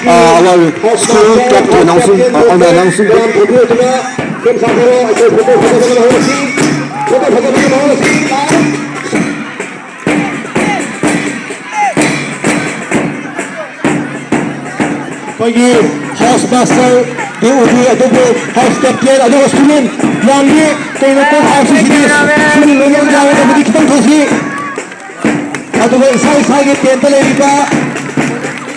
our school captain announcing on the announcing. House master, they will be a double house captain, a double student. Young year, they will put house in this. Student level down with the Kitan Tosi. A double side temple area.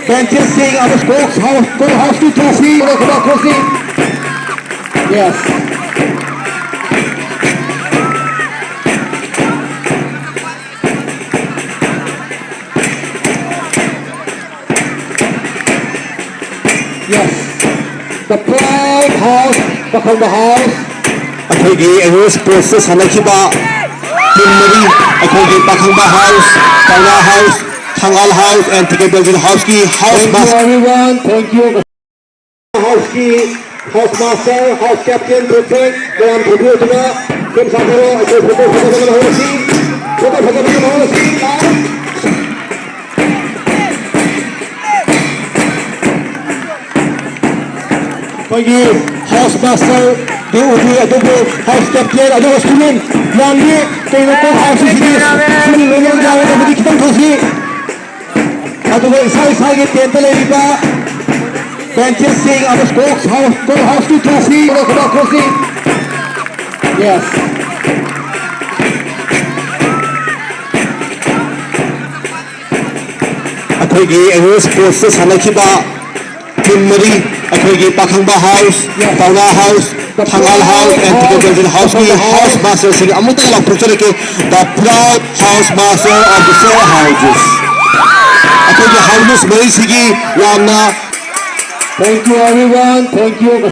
Benches saying our spokes house to Tosi. Yes. Yes, the pride house, the house. Akogi English process hanakiba Timari, Akogi Pakamba house, Tanga house, Tangal house, and together with Houski house master. Thank you everyone, thank you. Houski, house master, house captain, prefect, dan Pudutuna, Kim Sakaro, Houski. House master, they will be a double house captain, a double student. Young year, they will put house in this. Student level down with the Kitan Tosi. A double side temple area. Benches saying our spokes house to Tosi. Yes. Akogi English process hanakiba Timari. Akogi Pakamba house, Tanga house, Tangal house, and together with Houski house master sing Amutala Puchareke, the proud house master of the 4 houses. Akogi houses Marisigi Ramna. Thank you everyone, thank you.